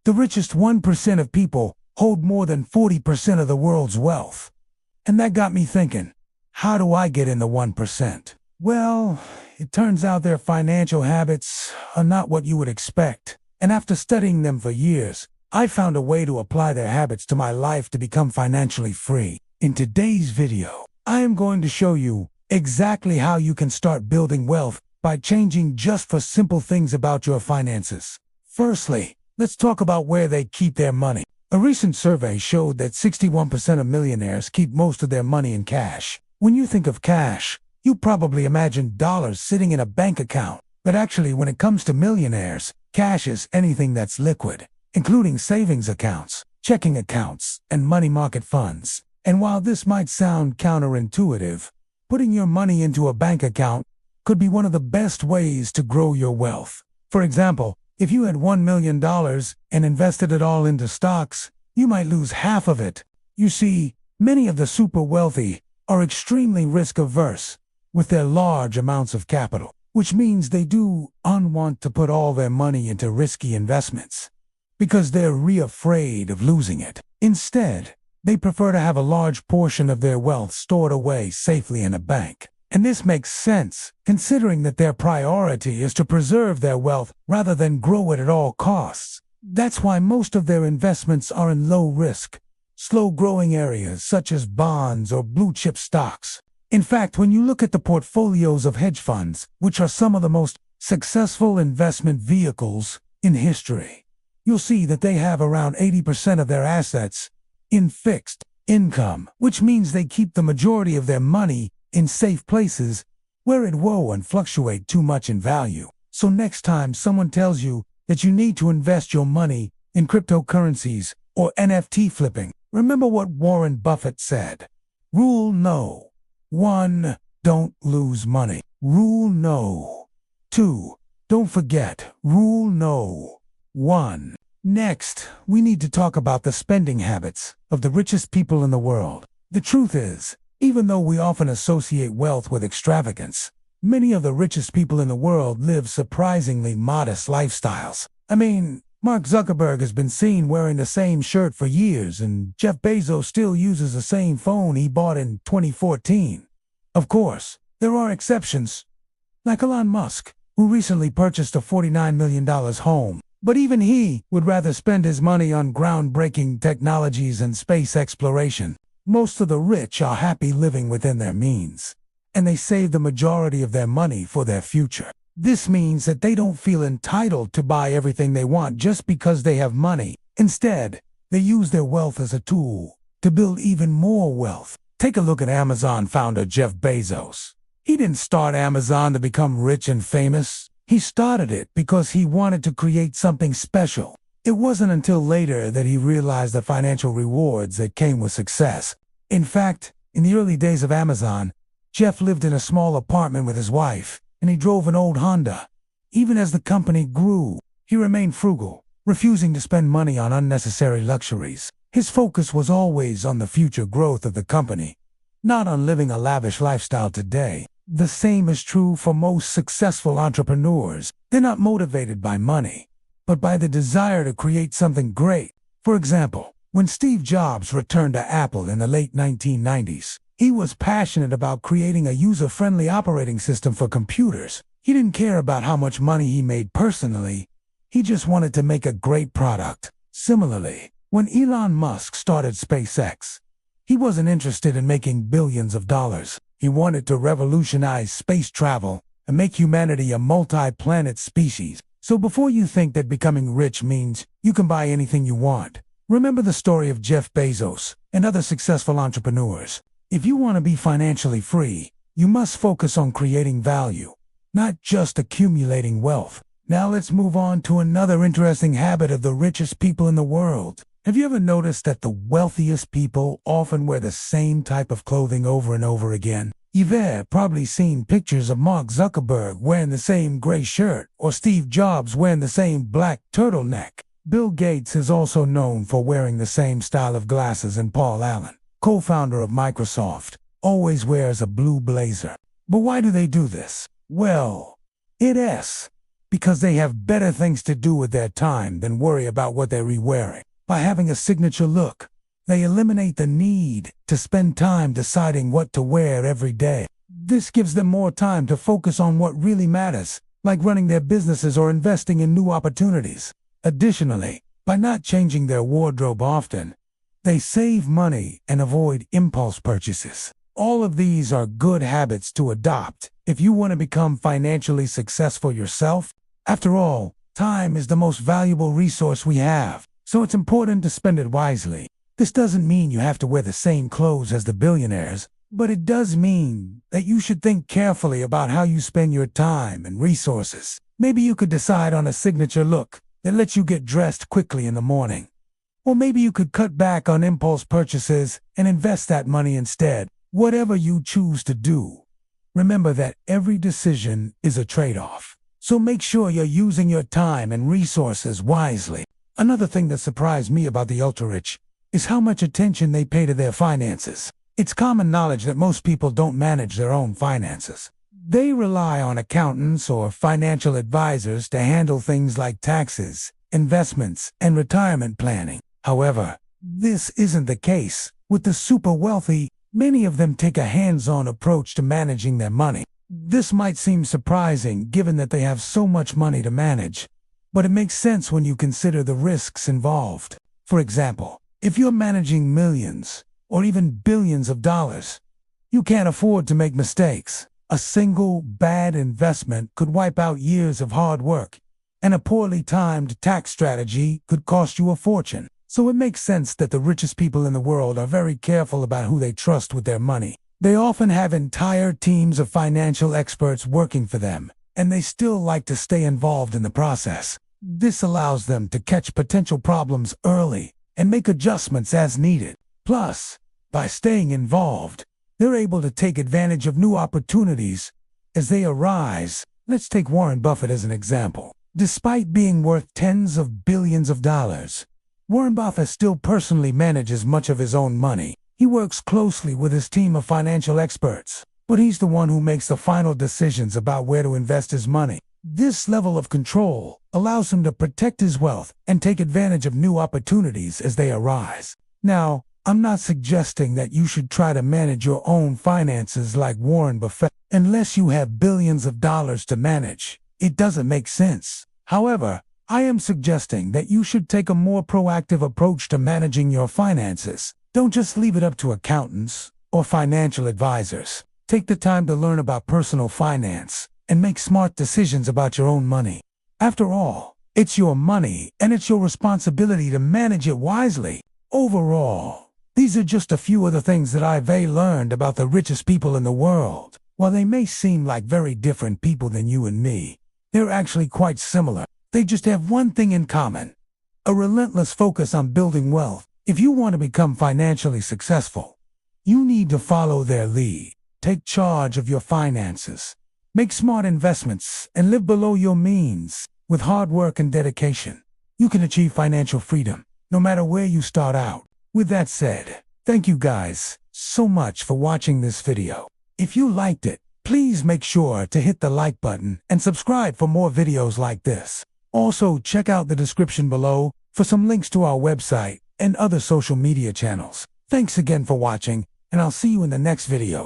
The richest 1% of people hold more than 40% of the world's wealth. And that got me thinking, how do I get in the 1%? Well, it turns out their financial habits are not what you would expect. And after studying them for years, I found a way to apply their habits to my life to become financially free. In today's video, I am going to show you exactly how you can start building wealth by changing just for simple things about your finances. Firstly, let's talk about where they keep their money. A recent survey showed that 61% of millionaires keep most of their money in cash. When you think of cash, you probably imagine dollars sitting in a bank account. But actually, when it comes to millionaires, cash is anything that's liquid, including savings accounts, checking accounts, and money market funds. And while this might sound counterintuitive, putting your money into a bank account could be one of the best ways to grow your wealth. For example, if you had $1 million and invested it all into stocks, you might lose half of it. You see, many of the super wealthy are extremely risk-averse with their large amounts of capital, which means they do not want to put all their money into risky investments because they're afraid of losing it. Instead, they prefer to have a large portion of their wealth stored away safely in a bank. And this makes sense, considering that their priority is to preserve their wealth rather than grow it at all costs. That's why most of their investments are in low-risk, slow-growing areas such as bonds or blue-chip stocks. In fact, when you look at the portfolios of hedge funds, which are some of the most successful investment vehicles in history, you'll see that they have around 80% of their assets in fixed income, which means they keep the majority of their money in safe places where it won't fluctuate too much in value. So next time someone tells you that you need to invest your money in cryptocurrencies or NFT flipping, remember what Warren Buffett said. Rule no. 1. Don't lose money. Rule no. 2. Don't forget. Rule no. 1. Next, we need to talk about the spending habits of the richest people in the world. The truth is, even though we often associate wealth with extravagance, many of the richest people in the world live surprisingly modest lifestyles. I mean, Mark Zuckerberg has been seen wearing the same shirt for years, and Jeff Bezos still uses the same phone he bought in 2014. Of course, there are exceptions, like Elon Musk, who recently purchased a $49 million home. But even he would rather spend his money on groundbreaking technologies and space exploration. Most of the rich are happy living within their means, and they save the majority of their money for their future. This means that they don't feel entitled to buy everything they want just because they have money. Instead, they use their wealth as a tool to build even more wealth. Take a look at Amazon founder Jeff Bezos. He didn't start Amazon to become rich and famous. He started it because he wanted to create something special. It wasn't until later that he realized the financial rewards that came with success. In fact, in the early days of Amazon, Jeff lived in a small apartment with his wife, and he drove an old Honda. Even as the company grew, he remained frugal, refusing to spend money on unnecessary luxuries. His focus was always on the future growth of the company, not on living a lavish lifestyle today. The same is true for most successful entrepreneurs. They're not motivated by money, but by the desire to create something great. For example, when Steve Jobs returned to Apple in the late 1990s, he was passionate about creating a user-friendly operating system for computers. He didn't care about how much money he made personally. He just wanted to make a great product. Similarly, when Elon Musk started SpaceX, he wasn't interested in making billions of dollars. He wanted to revolutionize space travel and make humanity a multi-planet species. So before you think that becoming rich means you can buy anything you want, remember the story of Jeff Bezos and other successful entrepreneurs. If you want to be financially free, you must focus on creating value, not just accumulating wealth. Now let's move on to another interesting habit of the richest people in the world. Have you ever noticed that the wealthiest people often wear the same type of clothing over and over again? You've probably seen pictures of Mark Zuckerberg wearing the same gray shirt or Steve Jobs wearing the same black turtleneck. Bill Gates is also known for wearing the same style of glasses, and Paul Allen, co-founder of Microsoft, always wears a blue blazer. But why do they do this? Well, it's because they have better things to do with their time than worry about what they're re-wearing. By having a signature look, they eliminate the need to spend time deciding what to wear every day. This gives them more time to focus on what really matters, like running their businesses or investing in new opportunities. Additionally, by not changing their wardrobe often, they save money and avoid impulse purchases. All of these are good habits to adopt if you want to become financially successful yourself. After all, time is the most valuable resource we have, so it's important to spend it wisely. This doesn't mean you have to wear the same clothes as the billionaires, but it does mean that you should think carefully about how you spend your time and resources. Maybe you could decide on a signature look that lets you get dressed quickly in the morning. Or maybe you could cut back on impulse purchases and invest that money instead. Whatever you choose to do, remember that every decision is a trade-off. So make sure you're using your time and resources wisely. Another thing that surprised me about the ultra-rich is how much attention they pay to their finances. It's common knowledge that most people don't manage their own finances. They rely on accountants or financial advisors to handle things like taxes, investments, and retirement planning. However, this isn't the case with the super wealthy. Many of them take a hands-on approach to managing their money. This might seem surprising given that they have so much money to manage, but it makes sense when you consider the risks involved. For example, if you're managing millions or even billions of dollars, you can't afford to make mistakes. A single bad investment could wipe out years of hard work, and a poorly timed tax strategy could cost you a fortune. So it makes sense that the richest people in the world are very careful about who they trust with their money. They often have entire teams of financial experts working for them, and they still like to stay involved in the process. This allows them to catch potential problems early and make adjustments as needed. Plus, by staying involved, they're able to take advantage of new opportunities as they arise. Let's take Warren Buffett as an example. Despite being worth tens of billions of dollars, Warren Buffett still personally manages much of his own money. He works closely with his team of financial experts, but he's the one who makes the final decisions about where to invest his money. This level of control allows him to protect his wealth and take advantage of new opportunities as they arise. Now, I'm not suggesting that you should try to manage your own finances like Warren Buffett. Unless you have billions of dollars to manage, it doesn't make sense. However, I am suggesting that you should take a more proactive approach to managing your finances. Don't just leave it up to accountants or financial advisors. Take the time to learn about personal finance and make smart decisions about your own money. After all, it's your money and it's your responsibility to manage it wisely. Overall, these are just a few of the things that I've learned about the richest people in the world. While they may seem like very different people than you and me, they're actually quite similar. They just have one thing in common: a relentless focus on building wealth. If you want to become financially successful, you need to follow their lead. Take charge of your finances, make smart investments, and live below your means. With hard work and dedication, you can achieve financial freedom, no matter where you start out. With that said, thank you guys so much for watching this video. If you liked it, please make sure to hit the like button and subscribe for more videos like this. Also, check out the description below for some links to our website and other social media channels. Thanks again for watching, and I'll see you in the next video.